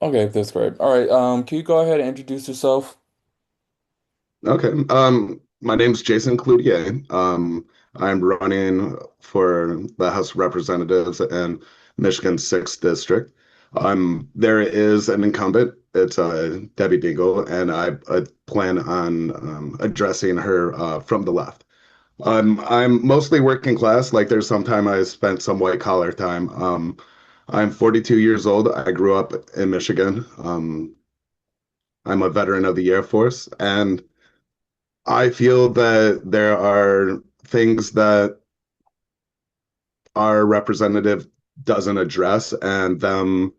Okay, that's great. All right, can you go ahead and introduce yourself? Okay. My name's Jason Cloutier. I'm running for the House of Representatives in Michigan's 6th district. There is an incumbent. It's Debbie Dingell, and I plan on addressing her from the left. I'm mostly working class. Like there's some time I spent some white collar time. I'm 42 years old. I grew up in Michigan. I'm a veteran of the Air Force, and I feel that there are things that our representative doesn't address, and them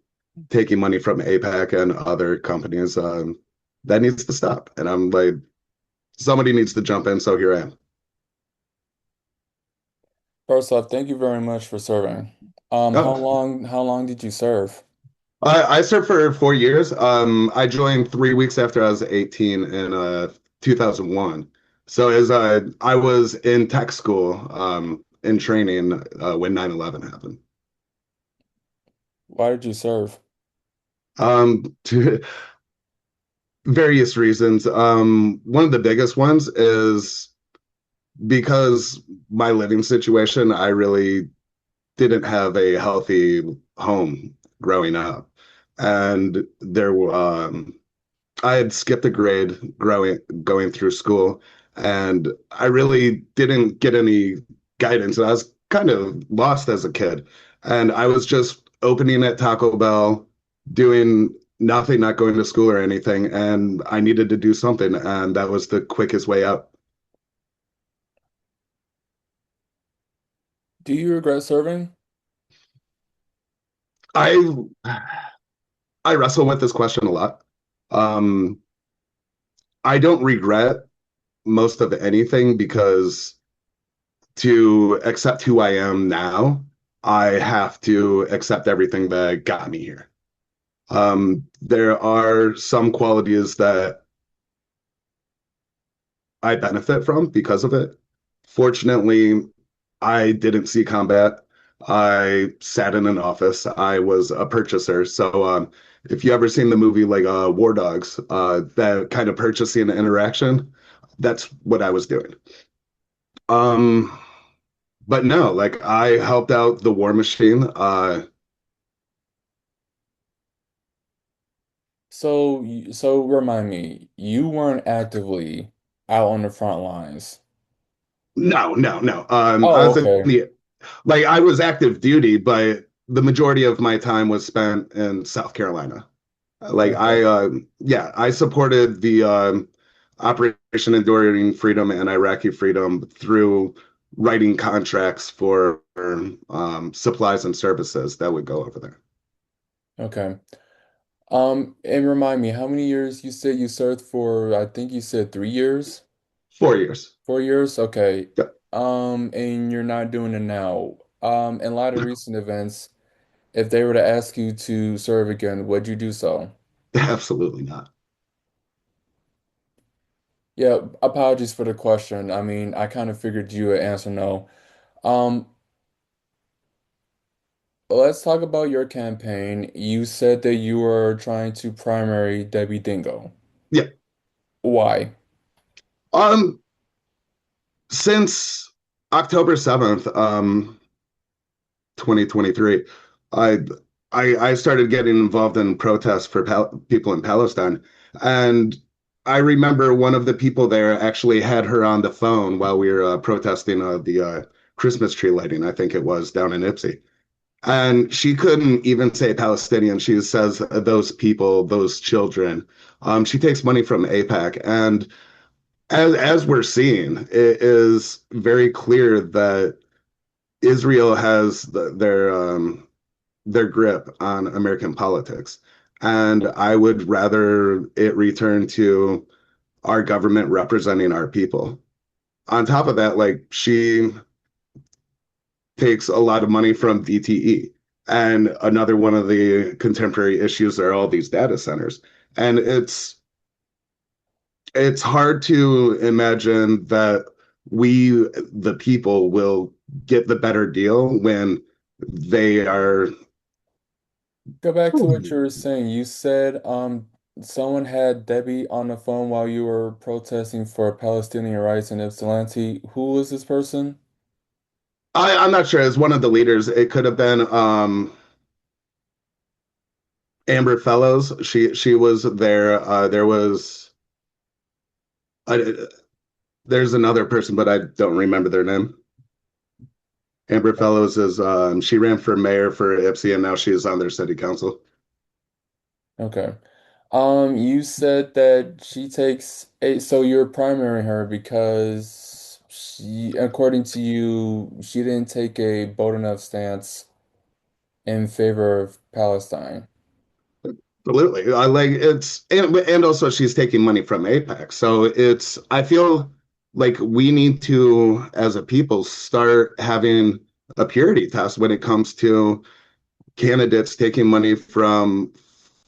taking money from APAC and other companies, that needs to stop. And I'm like, somebody needs to jump in, so here I am. First off, thank you very much for serving. How Oh, long did you serve? I served for 4 years. I joined 3 weeks after I was 18 in 2001. So as I was in tech school, in training when 9/11 happened. Why did you serve? To various reasons. One of the biggest ones is because my living situation, I really didn't have a healthy home growing up. And I had skipped a grade going through school, and I really didn't get any guidance. I was kind of lost as a kid, and I was just opening at Taco Bell, doing nothing, not going to school or anything, and I needed to do something, and that was the quickest way out. Do you regret serving? I I wrestle with this question a lot. Um, I don't regret most of anything because to accept who I am now, I have to accept everything that got me here. There are some qualities that I benefit from because of it. Fortunately, I didn't see combat. I sat in an office. I was a purchaser. So if you ever seen the movie like War Dogs, that kind of purchasing interaction, that's what I was doing. Um, but no, like I helped out the war machine. So remind me, you weren't actively out on the front lines. No, no, no. I Oh, was in okay. the like I was active duty, but the majority of my time was spent in South Carolina. Like Okay. yeah, I supported the Operation Enduring Freedom and Iraqi Freedom through writing contracts for supplies and services that would go over there. Okay. And remind me, how many years you said you served for? I think you said 3 years, 4 years. 4 years. Okay. Yeah, And you're not doing it now. In light of recent events, if they were to ask you to serve again, would you do so? absolutely not. Yeah, apologies for the question. I mean, I kind of figured you would answer no. Um, let's talk about your campaign. You said that you were trying to primary Debbie Dingell. Yeah. Why? Um, since October 7th, 2023, I I started getting involved in protests for people in Palestine, and I remember one of the people there actually had her on the phone while we were protesting the Christmas tree lighting. I think it was down in Ipsy, and she couldn't even say Palestinian. She says those people, those children. She takes money from APAC, and as we're seeing, it is very clear that Israel has their grip on American politics. And I would rather it return to our government representing our people. On top of that, like she takes a lot of money from DTE. And another one of the contemporary issues are all these data centers. And it's hard to imagine that we, the people, will get the better deal when they are Go back to what you were saying. You said someone had Debbie on the phone while you were protesting for Palestinian rights in Ypsilanti. Who was this person? I'm not sure. As one of the leaders, it could have been Amber Fellows. She was there. There was uh, there's another person, but I don't remember their name. Amber Fellows is she ran for mayor for Ipsy, and now she is on their city council. Okay. You said that she takes a, so you're primarying her because she, according to you, she didn't take a bold enough stance in favor of Palestine. Absolutely. I like it's and also she's taking money from APAC. So it's I feel like we need to, as a people, start having a purity test when it comes to candidates taking money from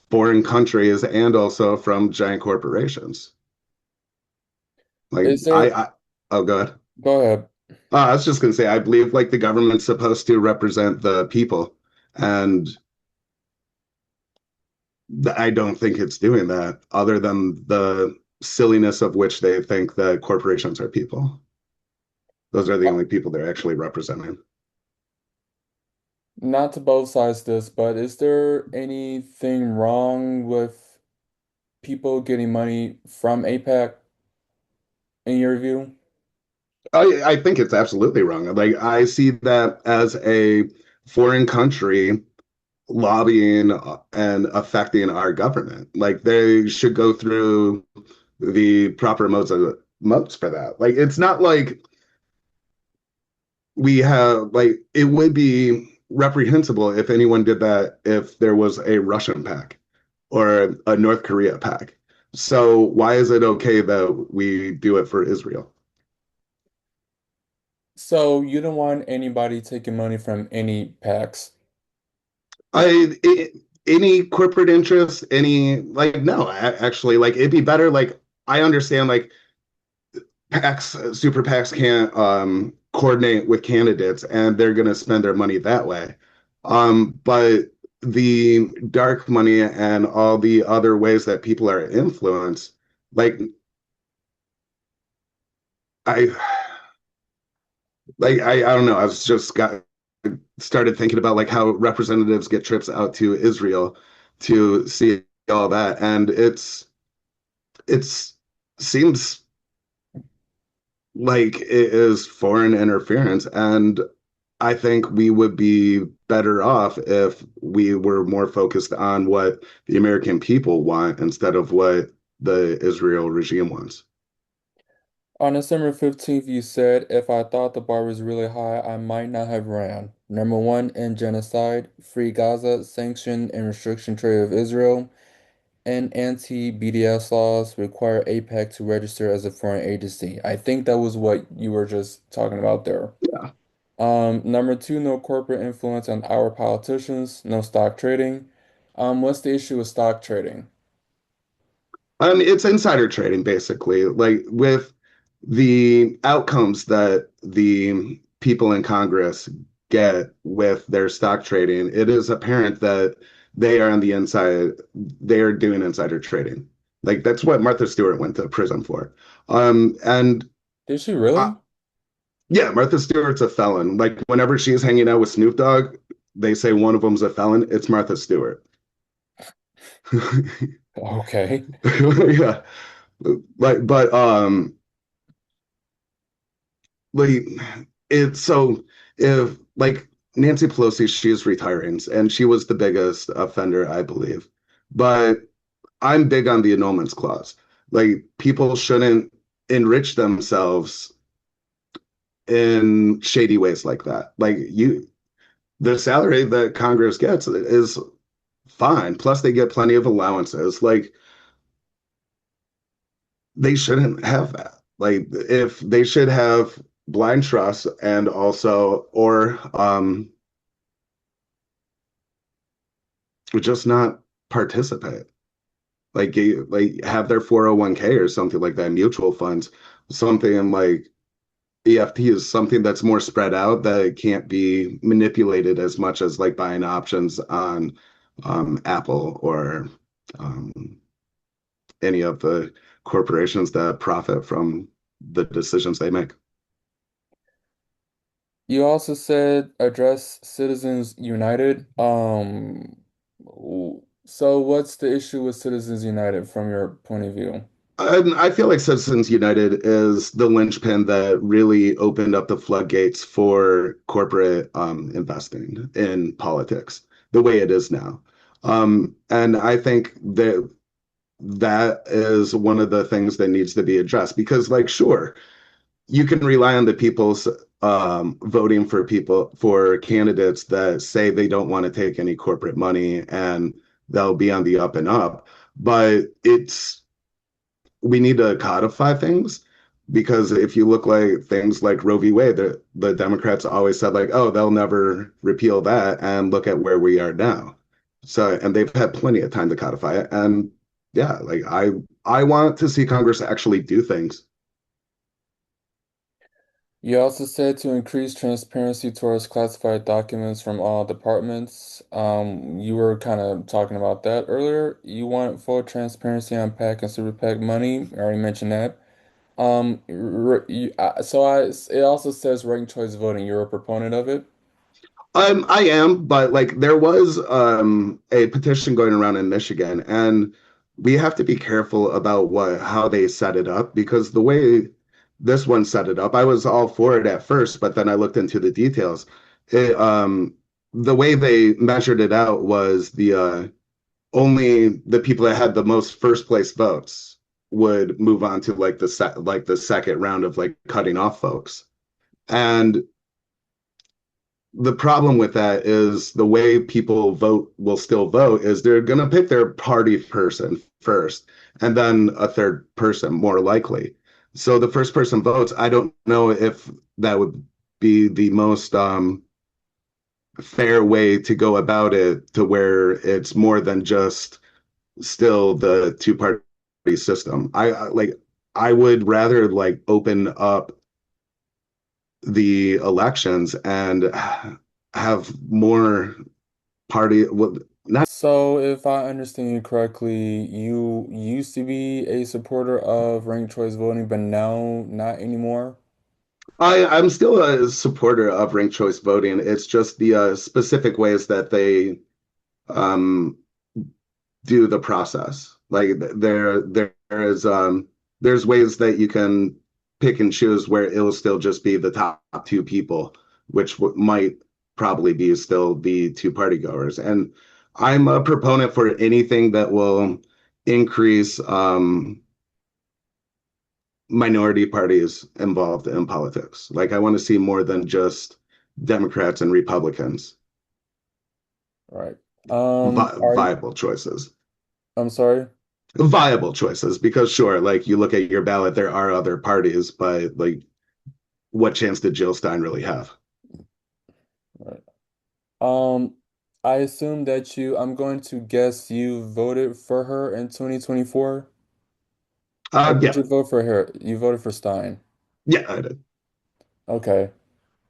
foreign countries and also from giant corporations. Like Is there, oh god. go ahead. I was just gonna say I believe like the government's supposed to represent the people. And I don't think it's doing that, other than the silliness of which they think that corporations are people. Those are the only people they're actually representing. Not to both sides this, but is there anything wrong with people getting money from APAC in your view? I think it's absolutely wrong. Like I see that as a foreign country lobbying and affecting our government. Like they should go through the proper modes for that. Like it's not like we have like it would be reprehensible if anyone did that if there was a Russian PAC or a North Korea PAC. So why is it okay that we do it for Israel? So you don't want anybody taking money from any PACs. I it, any corporate interest, any like no, actually like it'd be better like I understand like PACs, super PACs can't coordinate with candidates and they're going to spend their money that way. But the dark money and all the other ways that people are influenced, like I, I don't know. I was just got started thinking about like how representatives get trips out to Israel to see all that, and it's seems like it is foreign interference, and I think we would be better off if we were more focused on what the American people want instead of what the Israel regime wants. On December 15th, you said, if I thought the bar was really high, I might not have ran. Number one, end genocide, free Gaza, sanction and restriction trade of Israel, and anti-BDS laws require APEC to register as a foreign agency. I think that was what you were just talking about there. Yeah. Number two, no corporate influence on our politicians, no stock trading. What's the issue with stock trading? It's insider trading basically, like with the outcomes that the people in Congress get with their stock trading, it is apparent that they are on the inside, they are doing insider trading. Like that's what Martha Stewart went to prison for. And Did she uh, really? yeah, Martha Stewart's a felon. Like whenever she's hanging out with Snoop Dogg, they say one of them's a felon. It's Martha Stewart. Okay. Yeah, like, but like it's so if like Nancy Pelosi, she's retiring, and she was the biggest offender, I believe. But I'm big on the annulments clause. Like people shouldn't enrich themselves in shady ways like that. Like the salary that Congress gets is fine. Plus, they get plenty of allowances. Like they shouldn't have that. Like if they should have blind trust and also or just not participate. Like have their 401k or something like that, mutual funds, something like EFT is something that's more spread out that it can't be manipulated as much as like buying options on Apple or um, any of the corporations that profit from the decisions they make. You also said address Citizens United. So what's the issue with Citizens United from your point of view? I feel like Citizens United is the linchpin that really opened up the floodgates for corporate investing in politics the way it is now. And I think that that is one of the things that needs to be addressed because, like, sure, you can rely on the people's voting for people for candidates that say they don't want to take any corporate money and they'll be on the up and up. But it's we need to codify things because if you look like things like Roe v. Wade, the Democrats always said like, oh, they'll never repeal that, and look at where we are now. So, and they've had plenty of time to codify it, and yeah, like I want to see Congress actually do things. You also said to increase transparency towards classified documents from all departments. You were kind of talking about that earlier. You want full transparency on PAC and Super PAC money. I already mentioned that. It also says ranked choice voting. You're a proponent of it. I am, but like there was a petition going around in Michigan, and we have to be careful about what how they set it up because the way this one set it up, I was all for it at first, but then I looked into the details. It, the way they measured it out was the only the people that had the most first place votes would move on to like the second round of like cutting off folks. And the problem with that is the way people vote will still vote is they're going to pick their party person first and then a third person more likely. So the first person votes. I don't know if that would be the most fair way to go about it to where it's more than just still the two party system. Like I would rather like open up the elections and have more party well, not So, if I understand you correctly, you used to be a supporter of ranked choice voting, but now not anymore. I'm still a supporter of ranked choice voting. It's just the specific ways that they um do the process. Like there is there's ways that you can pick and choose where it'll still just be the top two people, which might probably be still the two party goers. And I'm a proponent for anything that will increase minority parties involved in politics. Like I want to see more than just Democrats and Republicans, All right. viable choices. I'm sorry. Viable choices because sure, like you look at your ballot, there are other parties, but like what chance did Jill Stein really have? All right. I assume that I'm going to guess you voted for her in 2024. Or did Yeah, you vote for her? You voted for Stein. yeah, I did. Okay.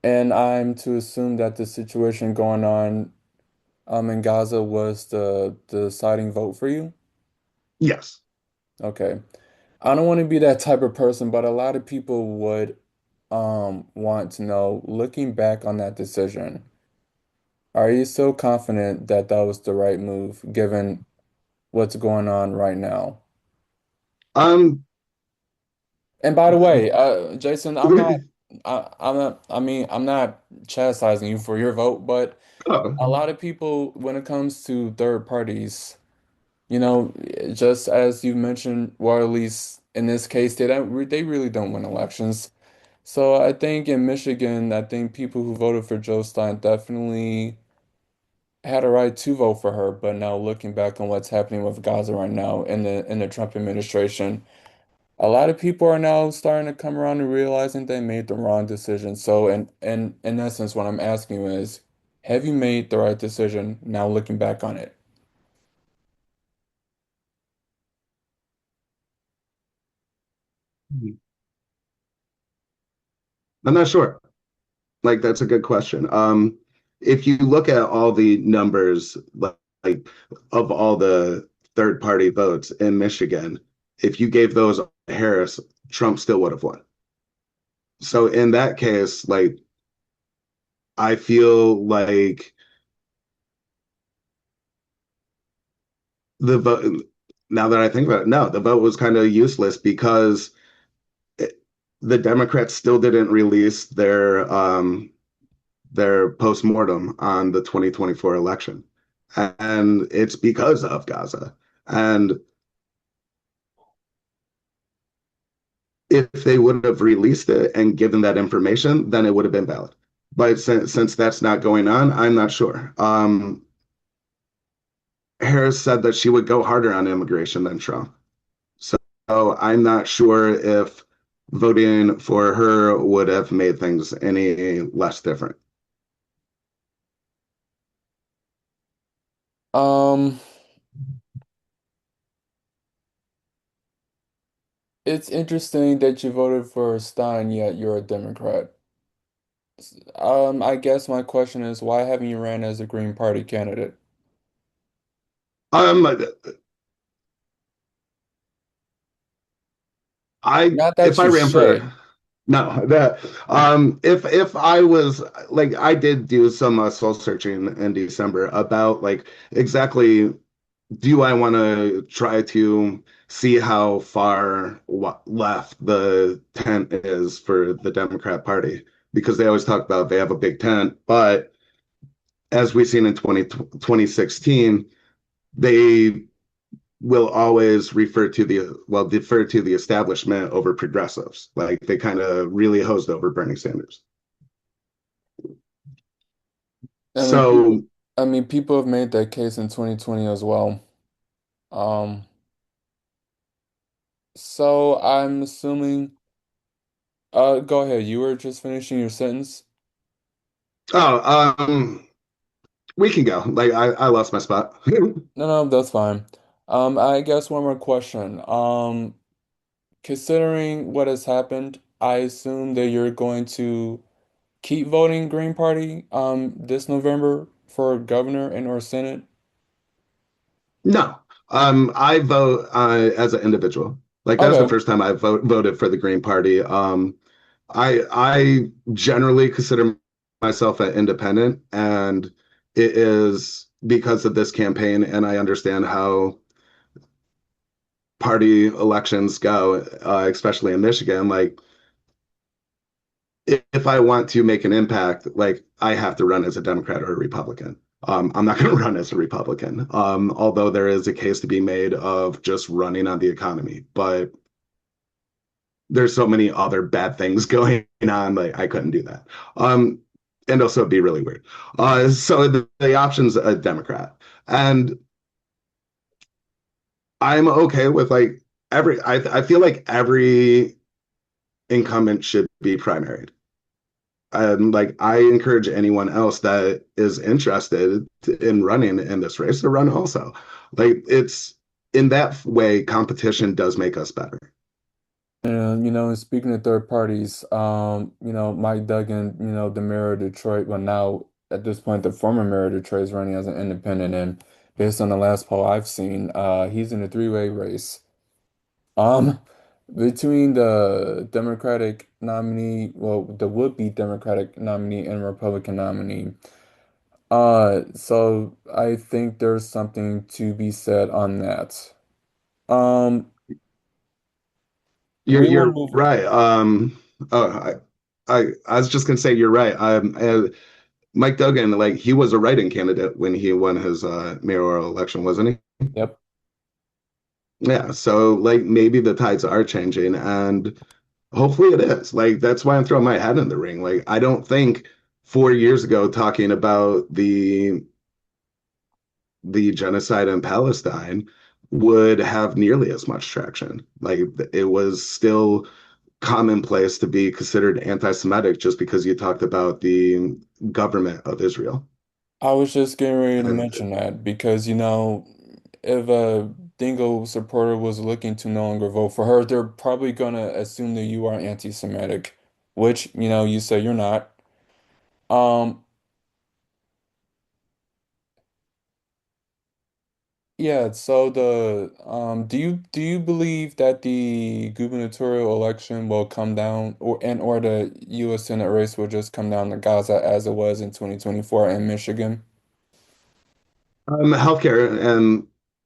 And I'm to assume that the situation going on in Gaza was the deciding vote for you? Yes. Okay. I don't want to be that type of person, but a lot of people would want to know, looking back on that decision, are you so confident that that was the right move given what's going on right now? Um, And by the way, Jason, I'm not chastising you for your vote, but oh, a lot of people, when it comes to third parties, you know, just as you mentioned, or at least in this case, they really don't win elections. So I think in Michigan, I think people who voted for Joe Stein definitely had a right to vote for her, but now looking back on what's happening with Gaza right now in the Trump administration, a lot of people are now starting to come around and realizing they made the wrong decision. So in essence, what I'm asking you is, have you made the right decision now looking back on it? I'm not sure. Like that's a good question. If you look at all the numbers, like of all the third party votes in Michigan, if you gave those to Harris, Trump still would have won. So in that case, like I feel like the vote, now that I think about it, no, the vote was kind of useless because it, the Democrats still didn't release their postmortem on the 2024 election. And it's because of Gaza. And if they would have released it and given that information, then it would have been valid. But since that's not going on, I'm not sure. Harris said that she would go harder on immigration than Trump. So I'm not sure if voting for her would have made things any less different. Um, it's interesting that you voted for Stein, yet you're a Democrat. I guess my question is, why haven't you ran as a Green Party candidate? Um, I Not if that I you ran should. for no that if I was like I did do some soul searching in December about like exactly do I want to try to see how far left the tent is for the Democrat Party because they always talk about they have a big tent, but as we've seen in 2016, they will always defer to the establishment over progressives. Like they kind of really hosed over Bernie Sanders. I mean, people, So people have made that case in 2020 as well. Um, so I'm assuming, go ahead. You were just finishing your sentence. oh we can go. Like I lost my spot. No, no, that's fine. I guess one more question. Considering what has happened, I assume that you're going to keep voting Green Party, this November for governor and or Senate. No. I vote as an individual. Like that's the Okay. first time I voted for the Green Party. I generally consider myself an independent, and it is because of this campaign, and I understand how party elections go, especially in Michigan. Like if I want to make an impact, like I have to run as a Democrat or a Republican. I'm not going to run as a Republican, although there is a case to be made of just running on the economy. But there's so many other bad things going on, like I couldn't do that. And also it'd be really weird. So the option's a Democrat, and I'm okay with like I feel like every incumbent should be primaried. Like I encourage anyone else that is interested in running in this race to run also. Like it's in that way, competition does make us better. And speaking of third parties, Mike Duggan, the mayor of Detroit, well now at this point the former mayor of Detroit is running as an independent, and based on the last poll I've seen, he's in a three-way race. Um, between the Democratic nominee, well, the would-be Democratic nominee and Republican nominee. So I think there's something to be said on that. Um, we will You're move. right. Oh, I was just gonna say you're right. Mike Duggan, like he was a write-in candidate when he won his mayoral election, wasn't he? Yep. Yeah. So like maybe the tides are changing, and hopefully it is. Like that's why I'm throwing my hat in the ring. Like I don't think 4 years ago talking about the genocide in Palestine would have nearly as much traction. Like it was still commonplace to be considered anti-Semitic just because you talked about the government of Israel. I was just getting ready to And mention that because, if a Dingo supporter was looking to no longer vote for her, they're probably gonna assume that you are anti-Semitic, which, you say you're not. Um, Yeah, so the do you believe that the gubernatorial election will come down or the US Senate race will just come down to Gaza as it was in 2024 in Michigan? Healthcare and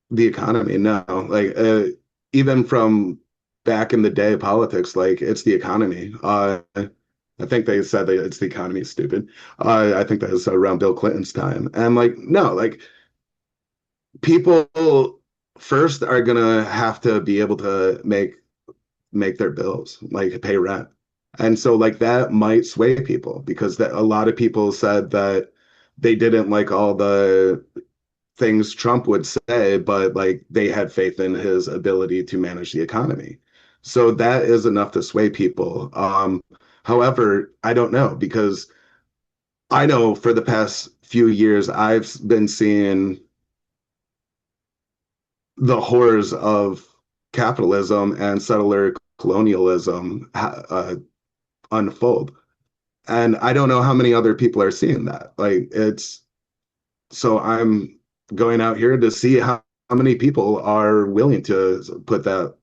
the economy, no. Even from back in the day, politics, like it's the economy. I think they said that it's the economy is stupid. I think that was around Bill Clinton's time. And like, no, like people first are gonna have to be able to make their bills, like pay rent. And so like that might sway people because that a lot of people said that they didn't like all the things Trump would say, but like they had faith in his ability to manage the economy. So that is enough to sway people. However, I don't know because I know for the past few years I've been seeing the horrors of capitalism and settler colonialism unfold. And I don't know how many other people are seeing that. Like it's so I'm going out here to see how many people are willing to put that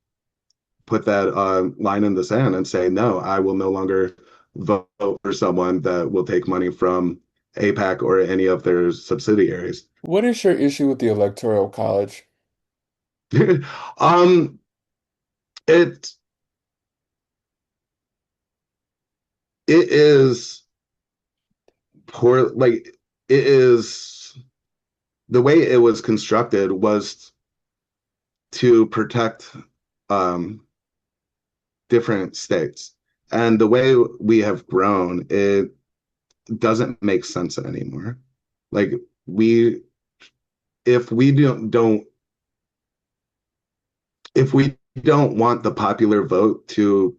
line in the sand and say, no, I will no longer vote for someone that will take money from APAC or any of their subsidiaries. What is your issue with the Electoral College? um, it it is poor. Like it is the way it was constructed was to protect um, different states, and the way we have grown, it doesn't make sense anymore. Like we if we don't if we don't want the popular vote to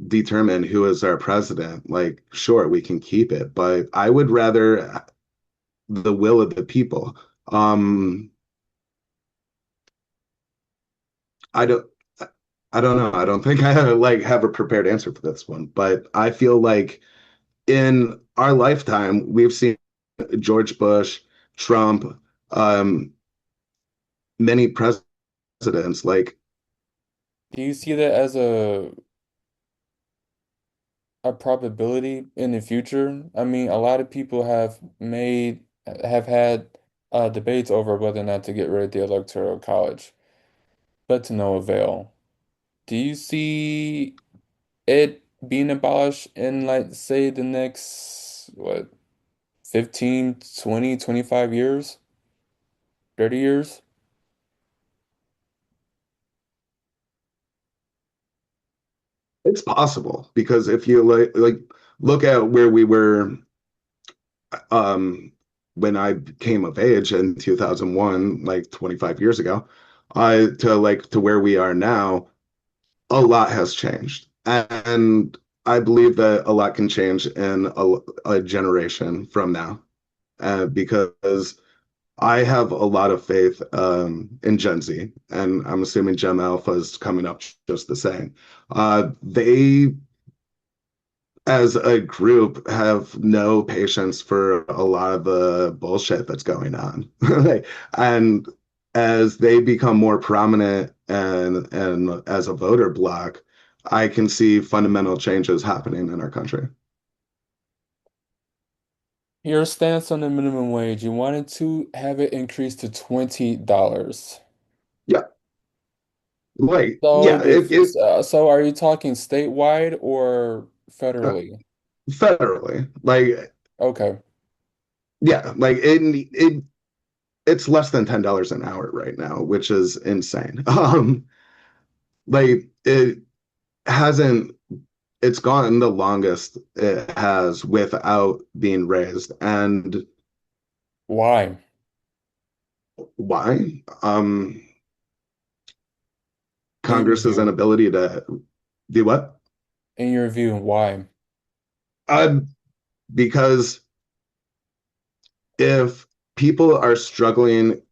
determine who is our president, like sure we can keep it, but I would rather the will of the people. Um, I don't I don't know. I don't think I have a prepared answer for this one, but I feel like in our lifetime we've seen George Bush, Trump, um, many presidents like Do you see that as a probability in the future? I mean, a lot of people have had debates over whether or not to get rid of the Electoral College, but to no avail. Do you see it being abolished in like say the next what 15, 20, 25 years, 30 years? it's possible because if you look at where we were um when I came of age in 2001, like 25 years ago, I to where we are now, a lot has changed. And I believe that a lot can change in a generation from now. Because I have a lot of faith in Gen Z, and I'm assuming Gen Alpha is coming up just the same. They as a group have no patience for a lot of the bullshit that's going on. And as they become more prominent and as a voter bloc, I can see fundamental changes happening in our country. Your stance on the minimum wage, you wanted to have it increased to $20. Yeah, like So yeah, so are you talking statewide or uh, federally? federally, Okay. yeah, it's less than $10 an hour right now, which is insane. It hasn't it's gone the longest it has without being raised. And Why? why? In your Congress's view. inability to do what? In your view, why? Uh, because if people are struggling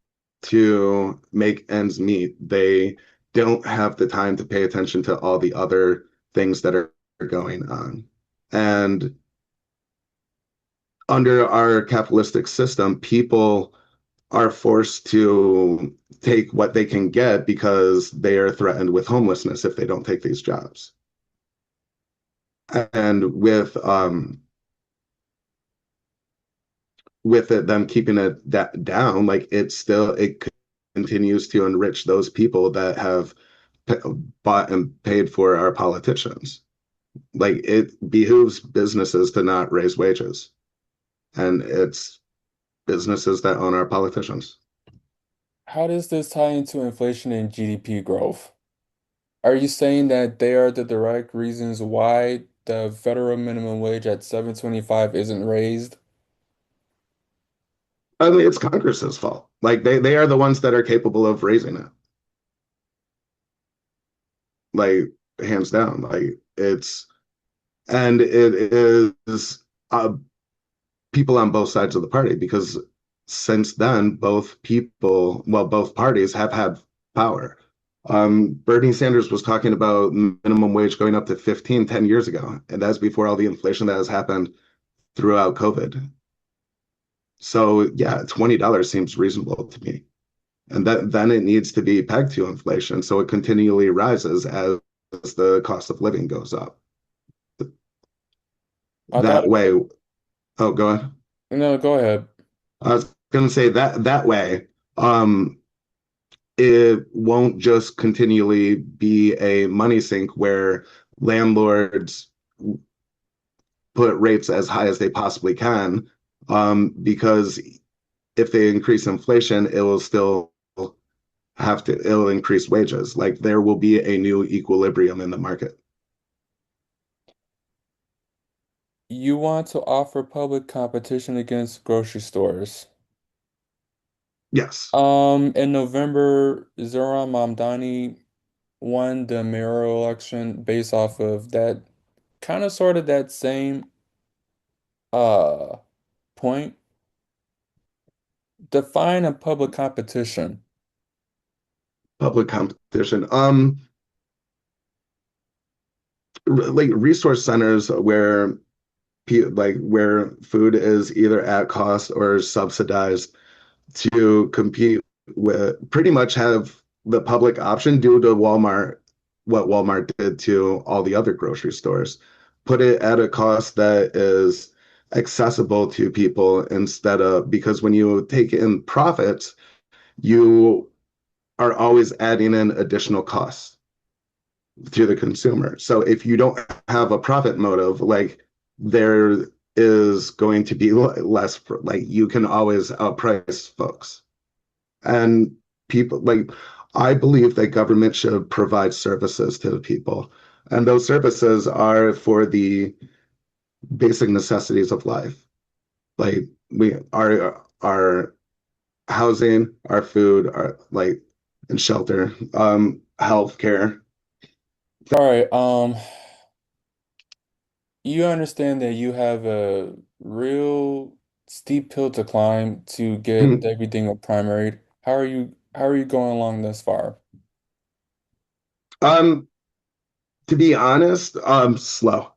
to make ends meet, they don't have the time to pay attention to all the other things that are going on. And under our capitalistic system, people are forced to take what they can get because they are threatened with homelessness if they don't take these jobs. And with it, them keeping it down, like it continues to enrich those people that have bought and paid for our politicians. Like it behooves businesses to not raise wages, and it's businesses that own our politicians. How does this tie into inflation and GDP growth? Are you saying that they are the direct reasons why the federal minimum wage at 7.25 isn't raised? I mean, it's Congress's fault. Like they are the ones that are capable of raising it. Like hands down. Like it's and it is people on both sides of the party because since then both parties have had power. Bernie Sanders was talking about minimum wage going up to 15 10 years ago, and that's before all the inflation that has happened throughout COVID. So yeah, $20 seems reasonable to me. And that then it needs to be pegged to inflation, so it continually rises as the cost of living goes up. I thought That it way, was, oh, go ahead. no, go ahead. I was going to say that way, um, it won't just continually be a money sink where landlords put rates as high as they possibly can, because if they increase inflation, it will still it'll increase wages. Like there will be a new equilibrium in the market. You want to offer public competition against grocery stores. Yes. In November, Zohran Mamdani won the mayoral election based off of that kind of sort of that same uh point. Define a public competition. Public competition. Like resource centers where like where food is either at cost or subsidized to compete with pretty much have the public option due to Walmart, what Walmart did to all the other grocery stores. Put it at a cost that is accessible to people instead of because when you take in profits, you are always adding in additional costs to the consumer. So if you don't have a profit motive, like there is going to be less, like you can always outprice folks. And people like I believe that government should provide services to the people. And those services are for the basic necessities of life. Like we our housing, our food, our like and shelter, health care. All right, you understand that you have a real steep hill to climb to get Debbie Dingell primaried. How are you going along thus far? Um, to be honest, slow.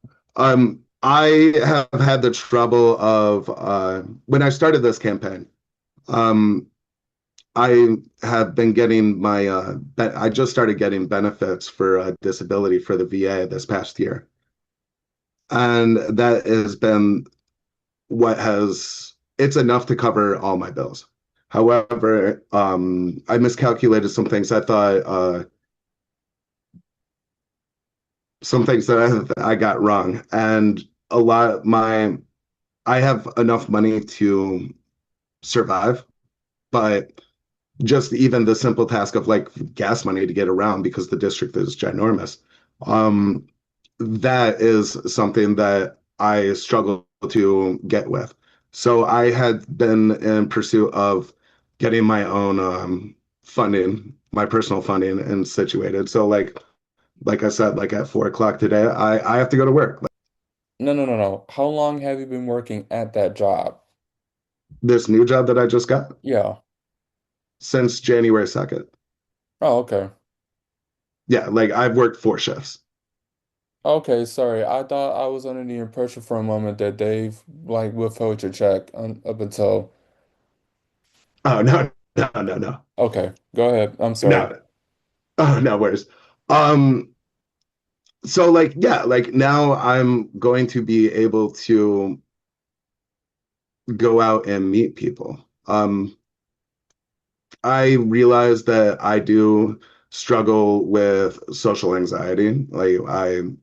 I have had the trouble of when I started this campaign. Um, I have been getting I just started getting benefits for disability for the VA this past year. And that has been it's enough to cover all my bills. However, I miscalculated some things. I thought some things that I got wrong. And a lot my I have enough money to survive, but just even the simple task of like gas money to get around because the district is ginormous. Um, that is something that I struggle to get with. So I had been in pursuit of getting my own funding, my personal funding, and situated. So like I said, like at 4 o'clock today, I have to go to work. Like, No, no, no, no. How long have you been working at that job? this new job that I just got Yeah. since January 2nd. Oh, okay. Yeah, like I've worked 4 shifts. Okay, sorry. I thought I was under the impression for a moment that they've like withheld your check up until. Oh no, no, no, no, Okay, go ahead. I'm sorry. no. Oh no, worries. Um, so like yeah, like now I'm going to be able to go out and meet people. I realize that I do struggle with social anxiety. Like I'm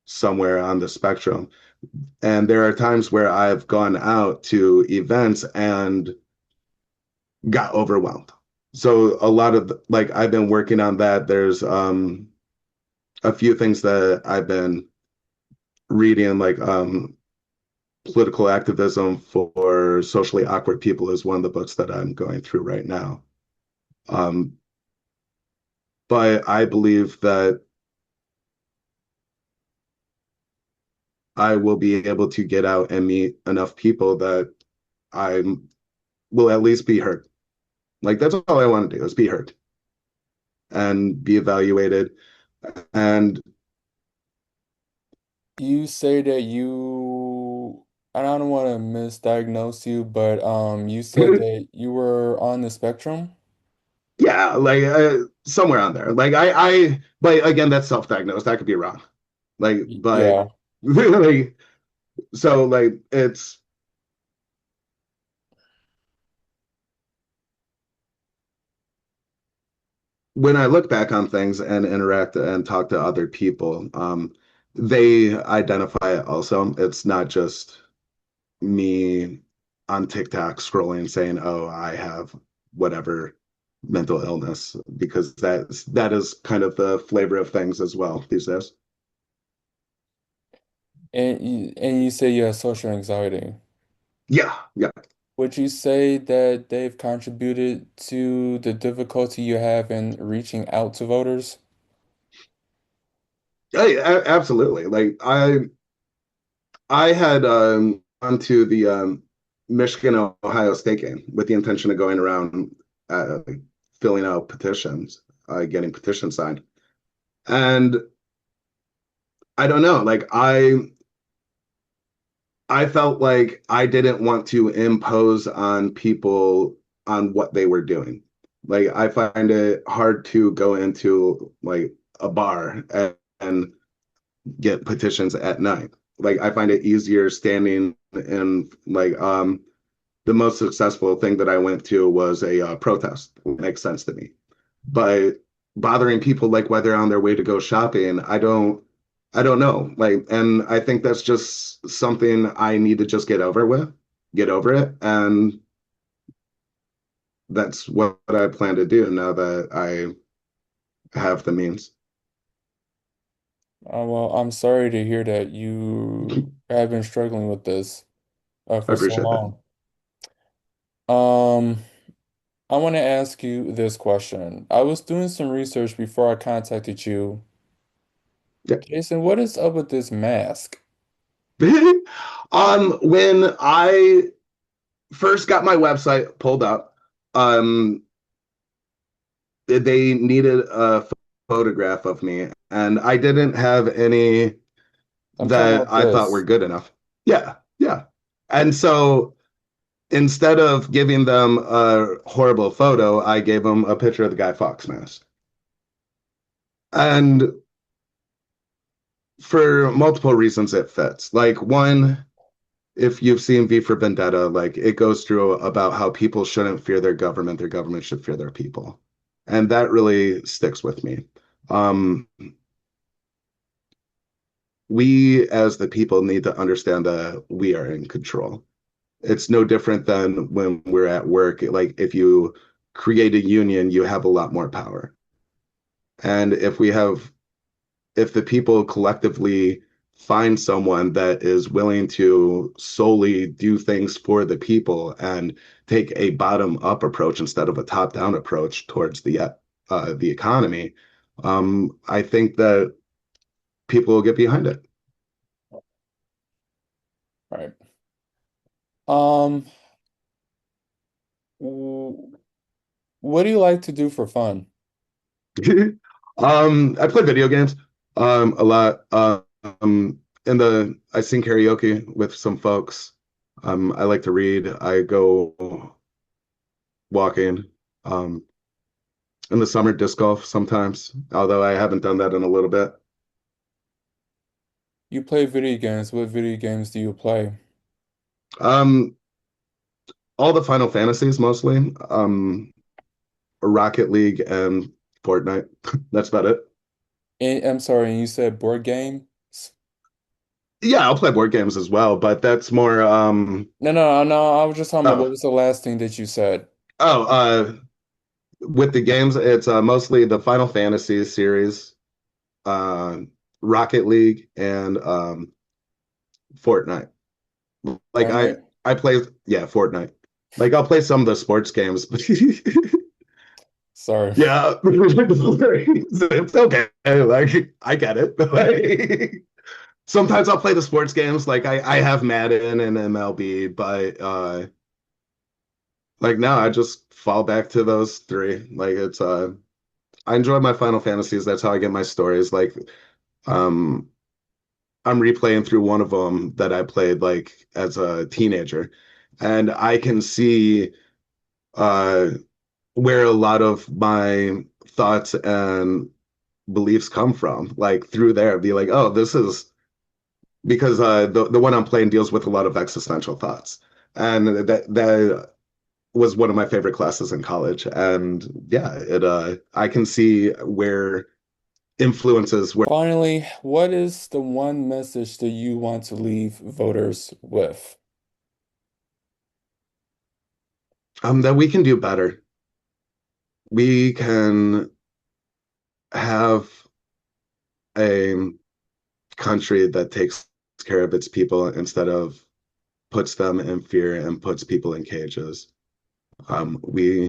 somewhere on the spectrum. And there are times where I've gone out to events and got overwhelmed. So a lot of like I've been working on that. There's a few things that I've been reading, like political activism for socially awkward people is one of the books that I'm going through right now. Um, but I believe that I will be able to get out and meet enough people that I will at least be heard. Like that's all I want to do is be heard and be evaluated. And You say that you, and I don't want to misdiagnose you, but you said that you were on the spectrum. yeah, like somewhere on there. Like but again, that's self-diagnosed. I could be wrong. Like, but Yeah. like, so like it's when I look back on things and interact and talk to other people, they identify it also. It's not just me on TikTok scrolling saying, "Oh, I have whatever mental illness," because that is kind of the flavor of things as well these days. And you say you have social anxiety. Yeah, yeah. Would you say that they've contributed to the difficulty you have in reaching out to voters? Absolutely. Like I had gone to the Michigan Ohio State game with the intention of going around filling out petitions, getting petitions signed. And I don't know, like I felt like I didn't want to impose on people on what they were doing. Like I find it hard to go into like a bar and get petitions at night. Like I find it easier standing in like the most successful thing that I went to was a protest. It makes sense to me. But bothering people like while they're on their way to go shopping, I don't know. Like, and I think that's just something I need to just get over it. And that's what I plan to do now that I have the means. Well, I'm sorry to hear that you have been struggling with this I for so appreciate that. long. Um, I want to ask you this question. I was doing some research before I contacted you. Yeah. Jason, what is up with this mask? When I first got my website pulled up, um, they needed a photograph of me, and I didn't have any I'm talking that about I thought were this. good enough. Yeah, yeah. And so instead of giving them a horrible photo, I gave them a picture of the Guy Fawkes mask. And for multiple reasons, it fits. Like, one, if you've seen V for Vendetta, like it goes through about how people shouldn't fear their government should fear their people. And that really sticks with me. Um, we as the people need to understand that we are in control. It's no different than when we're at work. Like if you create a union, you have a lot more power. And if the people collectively find someone that is willing to solely do things for the people and take a bottom up approach instead of a top down approach towards the economy, I think that people will get behind it. Right. Um, w- what do you like to do for fun? I play video games a lot. I sing karaoke with some folks. I like to read. I go walking. Um, in the summer, disc golf sometimes, although I haven't done that in a little bit. You play video games. What video games do you play? Um, all the Final Fantasies mostly. Rocket League and Fortnite. That's about it. And, I'm sorry, and you said board game? Yeah, I'll play board games as well, but that's more No. I was just talking about what oh was the last thing that you said? oh with the games, it's mostly the Final Fantasy series, uh Rocket League and Fortnite. Like Fortnite? I play yeah, Fortnite. Like I'll play some of the sports games. Sorry. Yeah, it's okay. Like I get it. Like, sometimes I'll play the sports games. Like I have Madden and MLB, but like now I just fall back to those three. Like it's I enjoy my Final Fantasies. That's how I get my stories. Like um I'm replaying through one of them that I played like as a teenager, and I can see uh where a lot of my thoughts and beliefs come from. Like through there, be like, oh, this is because the one I'm playing deals with a lot of existential thoughts, and that was one of my favorite classes in college. And yeah, it I can see where influences where Finally, what is the one message that you want to leave voters with? that we can do better. We can have a country that takes care of its people instead of puts them in fear and puts people in cages. We